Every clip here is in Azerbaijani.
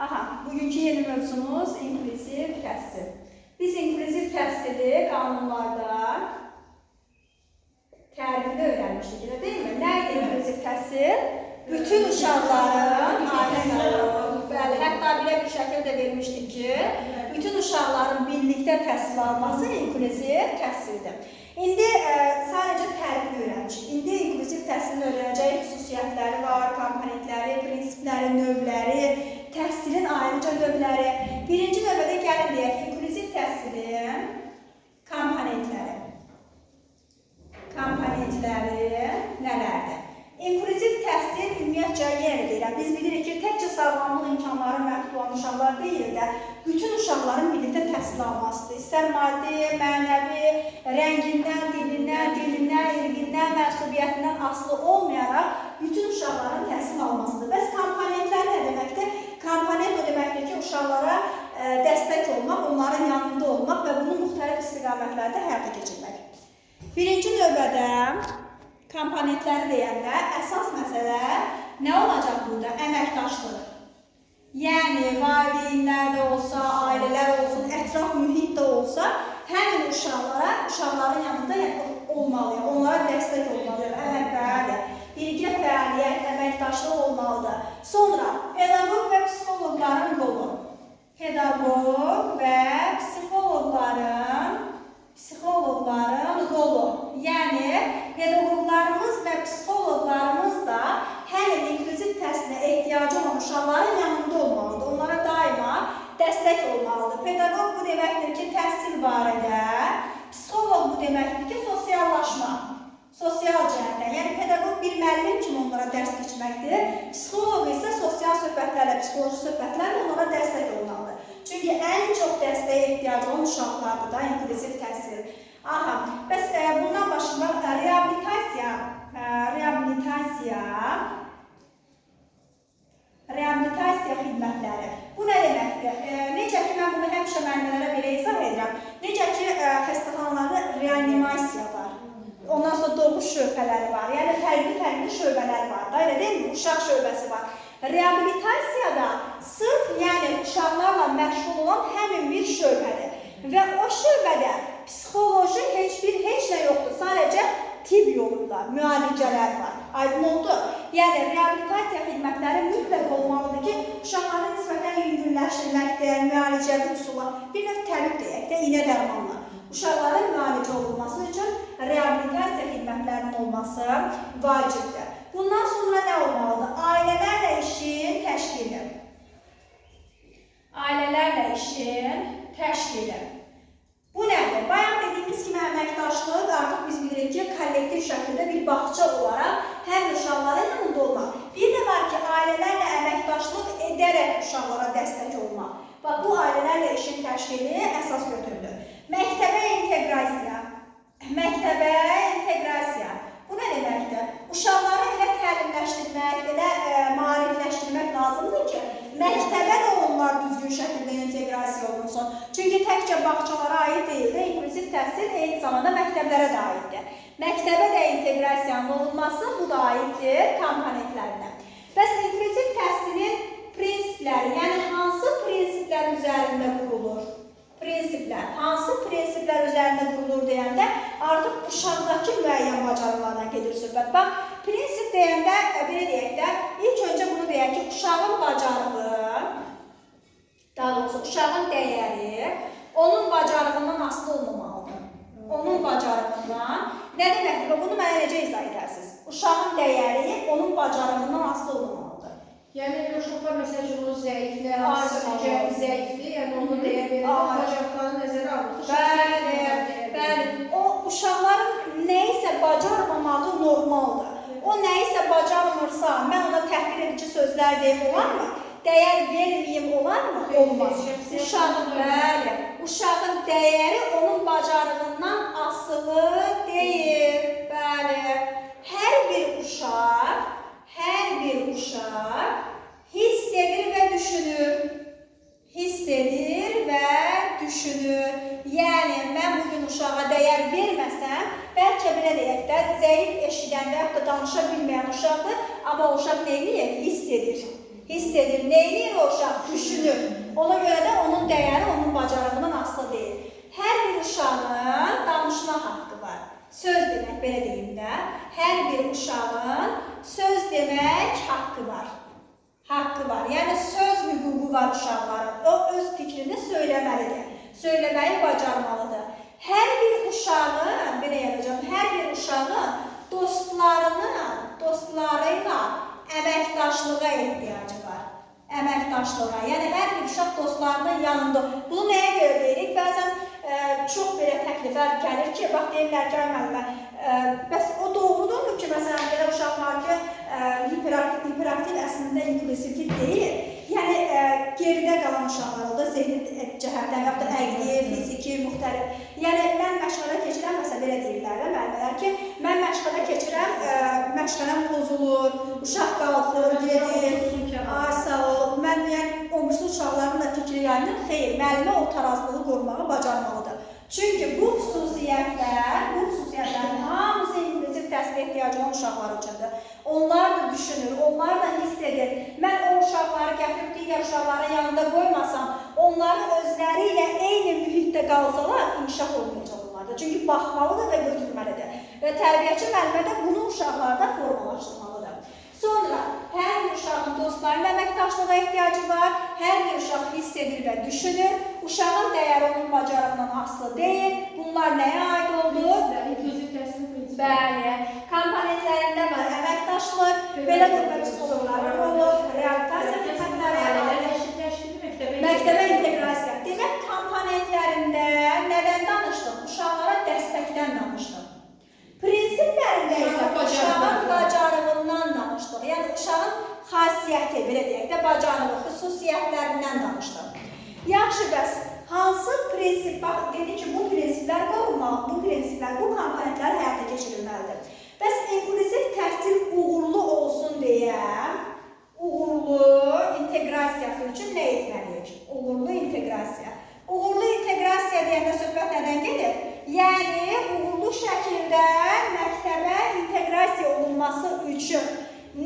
Aha, bugünkü yeni mövzumuz inkluziv təhsil. Biz inkluziv təhsili qanunlarda tərifini öyrənmişdik, elə deyilmi? Nə idi inkluziv təhsil? Bütün uşaqların, hətta belə bir şəkil də vermişdik ki, bütün uşaqların birlikdə təhsil alması inkluziv təhsildir. İndi sadəcə tərifini öyrənmişik. İndi inkluziv təhsilin öyrənəcəyi xüsusiyyətləri var, komponentləri, prinsipləri, növləri, təhsilin ayrıca növləri. Birinci növbədə gəlin deyək, inkluziv təhsilin komponentləri. Komponentləri nələrdir? İnkluziv təhsil ümumiyyətcə yenə deyirəm. Biz bilirik ki, təkcə sağlamlıq imkanları məhdud olan uşaqlar deyil də, bütün uşaqların birlikdə təhsil almasıdır. İstər maddi, mənəvi, rəngindən, dilindən, irqindən, mənsubiyyətindən asılı olmayaraq bütün uşaqların təhsil almasıdır. Bəs komponentlər nə deməkdir? Komponent o deməkdir ki, uşaqlara dəstək olmaq, onların yanında olmaq və bunu müxtəlif istiqamətlərdə həyata keçirmək. Birinci növbədə komponentləri deyəndə əsas məsələ nə olacaq burada? Əməkdaşlıq. Yəni, valideynlər də olsa, ailələr olsun, ətraf mühit də olsa, həmin uşaqların yanında olmalıdır, onlara dəstək olmalıdır, əməkdaşlıq. Birgə fəaliyyət, əməkdaşlıq olmalıdır. Sonra, pedaqoq və psixoloqların rolu. Pedaqoq və psixoloqların rolu. Yəni, pedaqoqlarımız və psixoloqlarımız da həmin inkluziv təhsilə ehtiyacı olan uşaqların yanında olmalıdır. Onlara daima dəstək olmalıdır. Pedaqoq bu deməkdir ki, təhsil barədə, psixoloq bu deməkdir ki, sosiallaşma. Sosial cəhətdən, yəni pedaqoq bir müəllim kimi onlara dərs keçməkdir, psixoloq isə sosial söhbətlərlə, psixoloji söhbətlərlə onlara dəstək olmalıdır. Çünki ən çox dəstəyə ehtiyacı olan uşaqlardır da inkluziv təhsil. Aha, bəs bundan başqa reabilitasiya xidmətləri. Bu nə deməkdir? Necə ki, mən bunu həmişə müəllimlərə belə izah edirəm. Necə ki, xəstəxanalarda reanimasiya var. Ondan sonra doğuş şöbələri var. Yəni, fərqli şöbələr var da, elə deyil mi? Uşaq şöbəsi var. Reabilitasiyada sırf uşaqlarla məşğul olan həmin bir şöbədir. Və o şöbədə psixoloji heç nə yoxdur. Sadəcə tibb yolunda müalicələr var. Aydın oldu. Yəni, reabilitasiya xidmətləri mütləq olmalıdır ki, uşaqların nisbətən yüngülləşdirməkdir, müalicəli üsulla, bir növ təbib deyək də, iynə dərmanla. Uşaqların müalicə olunması üçün reabilitasiya xidmətlərinin olması vacibdir. Bundan sonra nə olmalıdır? Ailələrlə işin təşkili. Ailələrlə işin təşkili. Bu nədir? Bayaq dediyimiz kimi əməkdaşlıq artıq biz bilirik ki, kollektiv şəkildə bir bağça olaraq həm uşaqların yanında olmaq. Bir də var ki, ailələrlə əməkdaşlıq edərək uşaqlara dəstək olmaq. Bax, bu ailələrlə işin təşkili əsas götürülür. Məktəbə inteqrasiya. Məktəbə inteqrasiya. Bu nə deməkdir? Uşaqları elə təlimləşdirmək, elə maarifləşdirmək lazımdır ki, məktəbə də onlar düzgün şəkildə inteqrasiya olunsun. Çünki təkcə bağçalara aid deyil də, inkluziv təhsil eyni zamanda məktəblərə də aiddir. Məktəbə də inteqrasiyanın olunması bu da aiddir komponentlərinə. Bəs inkluziv təhsilin prinsipləri, yəni hansı prinsiplər üzərində qurulur? Prinsiplər. Hansı prinsiplər üzərində qurulur deyəndə artıq uşaqdakı müəyyən bacarıqlardan gedir söhbət. Bax, prinsip deyəndə, belə deyək də, ilk öncə bunu deyək ki, uşağın bacarığı, daha doğrusu uşağın dəyəri onun bacarığından asılı olmamalıdır. Onun bacarığından. Nə deməkdir? Bunu mənə necə izah edərsiniz? Uşağın dəyəri onun bacarığından asılı olmamalıdır. Yəni, uşaqlar məsəl üçün o zəiflər, zəifdir, yəni onu deyə verir, bacarıqlarını nəzərə alır. Bəli. O uşaqların nəyisə bacarmamağı normaldır. O nəyisə bacarmırsa, mən ona təhqir edici sözlər deyim, olarmı? Dəyər verməyim, olarmı? Olmaz. Uşağın dəyəri onun bacarığından asılı deyil. Bəli. Hər bir uşaq hiss edir və düşünür. Hiss edir və düşünür. Yəni, mən bugün uşağa dəyər verməsəm, bəlkə belə deyək də, zəif eşidən və yaxud da danışa bilməyən uşaqdır, amma uşaq nə edir? Hiss edir. hiss edir. Neyini o uşaq düşünür. Ona görə də onun dəyəri onun bacarığından asılı deyil. Hər bir uşağın danışma haqqı var. Söz demək, belə deyim də, hər bir uşağın söz demək haqqı var. Haqqı var. Yəni söz hüququ var uşaqların. O öz fikrini söyləməlidir. Söyləməyi bacarmalıdır. Hər bir uşağın, belə yazacağım, hər bir uşağın dostlarıyla əməkdaşlığa ehtiyacı var. Əməkdaşlığa. Yəni hər bir uşaq dostlarının yanında. Bunu nəyə görə deyirik? Bəzən çox belə təkliflər gəlir ki, bax deyirlər ki, müəllimə, bəs o doğrudurmu ki, məsələn, belə uşaqlar ki, hiperaktiv əslində inklusivlik deyil. Yəni, geridə qalan uşaqlar oldu, zehni cəhətdən, yaxud da əqli, fiziki, müxtəlif. Yəni, mən məşğələ keçirəm, məsələn, belə deyirlər də müəllimələr ki, mən məşğələ keçirəm, məşğələm pozulur, uşaq qalxır, gedir, ay sağ ol. Mən olmuşlu uşaqların da fikri yayınır, xeyr, müəllimə o tarazlığı qorumağı bacarmalıdır. Çünki bu xüsusiyyətlərin hamısı inkluziv təhsil ehtiyacı olan uşaqlar üçündür. Onlar da düşünür, onlar da hiss edir. Mən o uşaqları gətirib digər uşaqların yanında qoymasam, onların özləri ilə eyni mühitdə qalsalar, inkişaf olmayacaq onlarda. Çünki baxmalıdır və götürməlidir. Və tərbiyəçi müəllimə də bunu uşaqlarda formalaşdırmalıdır. Sonra, hər bir uşağın dostlarının əməkdaşlığa ehtiyacı var, hər bir uşaq hiss edir və düşünür. Uşağın dəyəri onun bacarığından asılı deyil. Bunlar nəyə aid oldu? İnkluziv təhsil prinsipi. Bəli, komponentlərində var əməkdaşlıq, belə qrupa psixologların rolu, realitasiya xidmətləri, məktəbə inteqrasiya. Demək, komponentlərində nədən danışdıq? Uşaqlara dəstəkdən danışdıq. Prinsiplərində isə uşağın bacarığından danışdıq. Yəni, uşağın xasiyyəti, belə deyək də, bacarığı, xüsusiyyətlərindən danışdıq. Yaxşı, bəs hansı prinsip, bax, dedi ki, bu prinsiplər qorunmalı, bu komponentlər həyata keçirilməlidir. Bəs inkluziv təhsil uğurlu olsun deyə, uğurlu inteqrasiyası üçün nə etməliyik? Uğurlu inteqrasiya. Uğurlu inteqrasiya deyəndə söhbət nədən gedir? Yəni, uğurlu şəkildə məktəbə inteqrasiya olunması üçün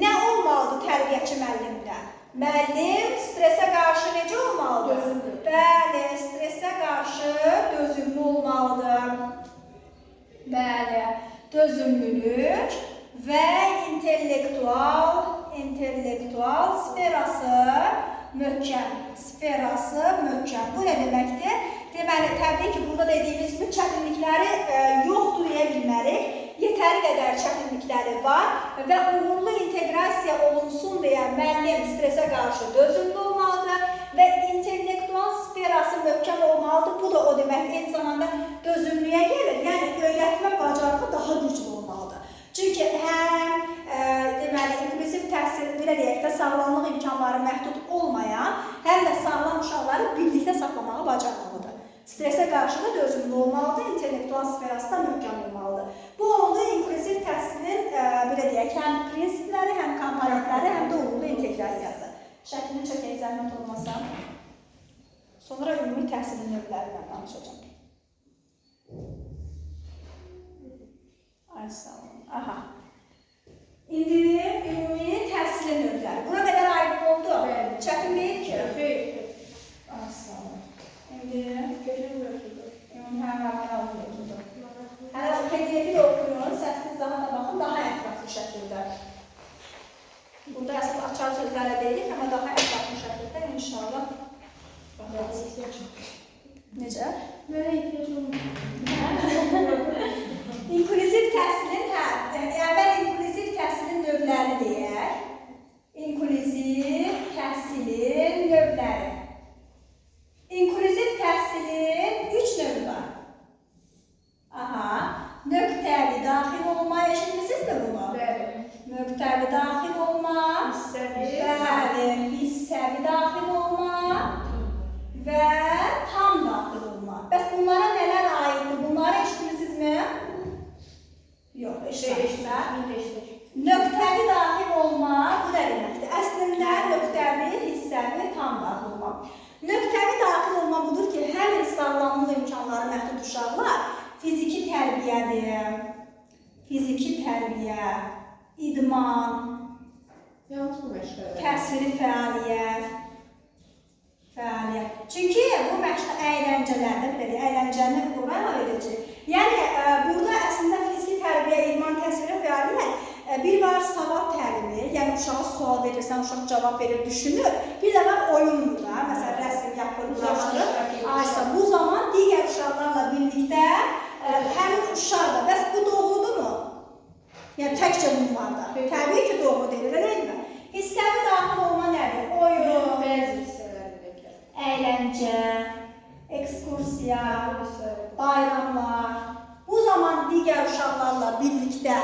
nə olmalıdır tərbiyəçi müəllimdə? Müəllim stresə qarşı necə olmalıdır? Bəli, stresə qarşı dözümlü olmalıdır. Bəli, dözümlülük və intellektual sferası möhkəm. Bu nə deməkdir? Deməli, təbii ki, burada dediyimiz kimi çətinlikləri yoxdur deyə bilmərik. Yetəri qədər çətinlikləri var və uğurlu inteqrasiya olunsun deyə müəllim stresə qarşı dözümlü olmalıdır və intellektual sferası möhkəm olmalıdır. Bu da o demək, eyni zamanda dözümlüyə gəlir. Yəni, öyrətmə bacarığı daha güclü olmalıdır. Çünki həm inkluziv təhsil, belə deyək də, sağlamlıq imkanları məhdud olmayan, həm də sağlam uşaqları birlikdə saxlamağı bacarmalıdır. Stresə qarşı da dözümlü olmalıdır, intellektual sferası da möhkəm olmalıdır. Bu oldu inkluziv təhsilin, belə deyək, həm prinsipləri, həm komponentləri, həm də uğurlu inteqrasiyası. Şəklini çəkək, zəhmət olmasa. Sonra ümumi təhsilin növlərindən danışacağım. Ay, sağ olun. Aha. İndi ümumi təhsilin növləri. Buna qədər aydın oldu. Çətin deyil ki. Ay, sağ olun. İndi hələ o PDF-i də oxuyun, səsini zahana baxın, daha ətraflı şəkildə. Burada əsas açar sözlərə deyilik, amma daha ətraflı şəkildə inşallah baxacağız. Necə? Mənə ehtiyac olmur. İnkluziv təhsilin, əvvəl inkluziv təhsilin növlərini deyək. İnkluziv təhsilin növləri. İnkluziv təhsilin 3 növü var. Aha, nöqtəvi daxil olma, eşitmisiniz mi bunu? Bəli. Nöqtəvi daxil olma, hissəvi daxil olma və tam daxil olma. Bəs bunlara nələr aiddir? Bunları eşitmisiniz mi? Yox, eşitmir. Nöqtəvi daxil olma, bu da deməkdir. Əslində nöqtəvi, hissəvi, tam daxil olma. Nöqtəvi daxil olma budur ki, həmin sağlamlıq imkanları məhdud uşaqlar fiziki tərbiyədir, idman, Yalnız bu məşqələr. Təsviri fəaliyyət. Çünki bu məşq əyləncələrdə, belə əyləncəni buna əlavə edəcək. Yəni, burada əslində fiziki tərbiyə, idman, təsviri fəaliyyət bir var savad təlimi, yəni uşağa sual verirsən, uşaq cavab verir, düşünür. Bir də var oyundur da, məsələn, rəsm yapır, uzaqlaşır. Bu zaman digər uşaqlarla birlikdə həmin uşaq da, bəs bu doğrudurmu? Yəni, təkcə bunlarda. Təbii ki, doğru deyil, elə deyilmi? Hissəvi daxil olma nədir? Oyun, Bəzi hissələrində. əyləncə, ekskursiya, bayramlar. Bu zaman digər uşaqlarla birlikdə,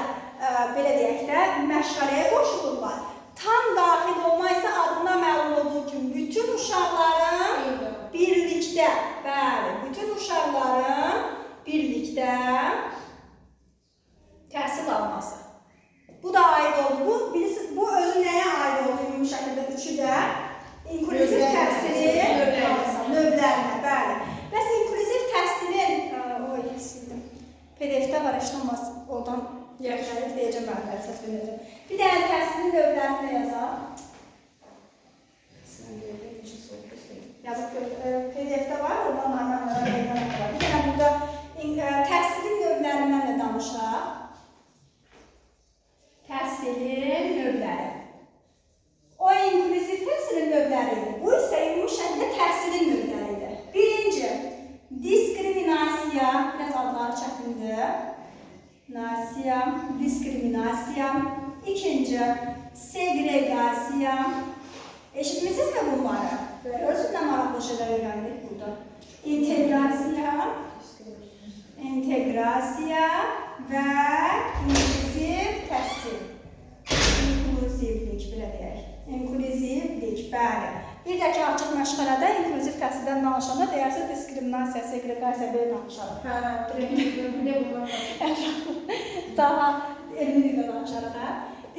belə deyək də, məşğələyə qoşulurlar. Tam daxil olma isə adına məlum olduğu kimi bütün uşaqların birlikdə, bəli, bütün uşaqların birlikdə təhsil alması. Bu da aid oldu. Bu özü nəyə aid oldu ümumi şəkildə? Üçü də inklüziv təhsilin növlərinə, bəli. Bəs inklüziv təhsilin, PDF-də var, heç olmaz, oradan yaxşılayıb deyəcəm, mənləri səs verəcəm. Bir də təhsilin növlərini yazaq. Yazıq PDF-də var, oradan mənlərə qeydənət var. Bir dənə burada təhsilin növlərindən də danışaq. Təhsilin növləri. O inklüziv təhsilin növləridir. Bu isə ümumi şəkildə təhsilin növləridir. Birinci, diskriminasiya, biraz adları çətindir. Diskriminasiya. İkinci, segregasiya. Eşitmişsiniz mi bunları? Görürsünüz nə maraqlı şeylər öyrəndik burada. İntegrasiya və inklüziv təhsil. İnklüzivlik, belə deyək. İnklüzivlik, bəli. Bir də ki, açıq məşğələdə inklüziv təhsildən danışanda deyərsə diskriminasiya, segregasiya belə danışarıq. Daha elmi dildə danışarıq, hə?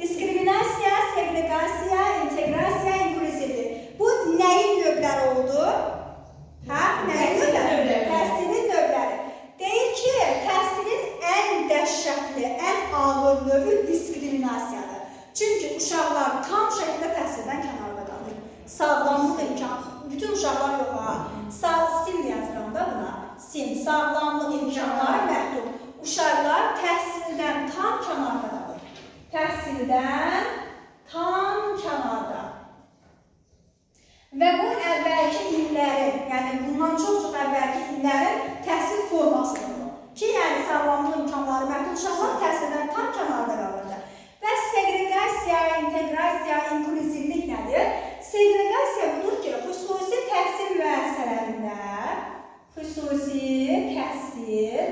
Diskriminasiya, segregasiya, integrasiya, inklüzivlik. Bu nəyin növləri oldu? Hə? Nəyin növləri? Təhsilin növləri. Deyir ki, təhsilin ən dəhşətli, ən ağır növü diskriminasiyadır. Çünki uşaqlar tam şəkildə təhsildən kənarda qalır. Sağlamlıq imkanı, bütün uşaqlar yox ha. SIM yazıram da buna. SIM, sağlamlıq imkanları məhdud. Uşaqlar təhsildən tam kənarda qalır. Təhsildən tam kənarda. Və bu əvvəlki illərin, yəni bundan çox əvvəlki illərin təhsil formasıdır. Ki, yəni sağlamlıq imkanları məhdud uşaqlar təhsildən tam kənarda qalırdı. Bəs segregasiya, integrasiya, inklüzivlik nədir? Segregasiya budur ki, xüsusi təhsil müəssisələrində, xüsusi təhsil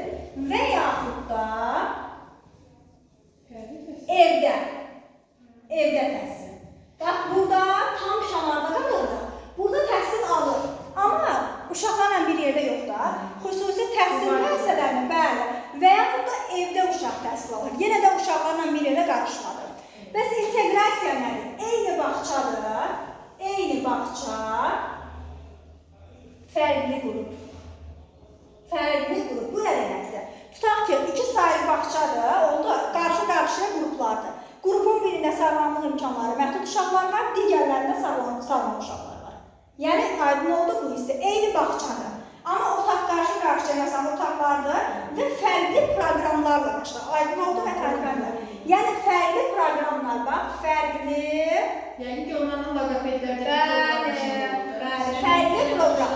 və yaxud da evdə təhsil. Bax, burada tam kənarda qalırdı. Burada təhsil alır. Amma uşaqlarla bir yerdə yox da, xüsusi təhsil müəssisələrində, bəli, və yaxud da evdə uşaq təhsil alır. Yenə də uşaqlarla bir yerdə qarışmadır. Bəs integrasiya nədir? Eyni bağçadır, eyni bağça, fərqli qrup. Fərqli qrup, bu nə deməkdir? Tutaq ki, iki sayılı bağçadır, oldu, qarşı-qarşıya qruplardır. Qrupun birində sağlamlıq imkanları məhdud uşaqlar var, digərlərində sağlam uşaqlar var. Yəni, aydın oldu bu hissə, eyni bağçadır. Amma otaq qarşı-qarşıya yazan otaqlardır və fərqli proqramlarla başlar. Aydın oldu və təriflərlə. Yəni, fərqli proqramlar, bax, fərqli... Yəni ki, onların logopedlərdə... Bəli, fərqli proqram.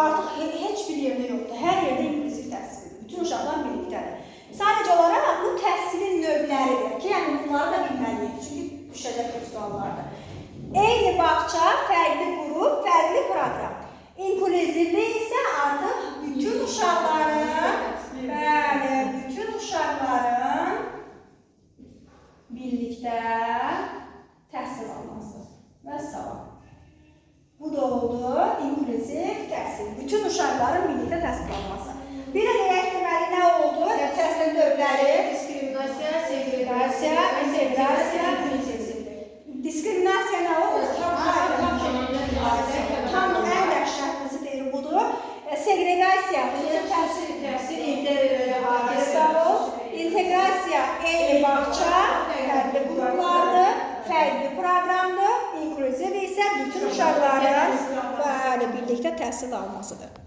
Artıq heç bir yerdə yoxdur, hər yerdə inklüziv təhsildir. Bütün uşaqlar birlikdədir. Sadəcə olaraq bu təhsilin növləridir ki, yəni bunları da bilməliyik, çünki düşəcək bir suallardır. Eyni bağça, fərqli qrup, fərqli proqram. İnklüzivlik isə artıq bütün uşaqların, bəli, bütün uşaqların birlikdə təhsil alması. Və salam. Bu da oldu inklüziv təhsil. Bütün uşaqların birlikdə təhsil alması. Bir də deyək deməli, nə oldu? Təhsil növləri, diskriminasiya, segregasiya, integrasiya, diskriminasiya nə oldu? Tam ən dəhşətlisi deyir budur. Segregasiya, təhsil evdə integrasiya, eyni bağça, fərqli qruplardır. bütün uşaqların bəli birlikdə təhsil almasıdır.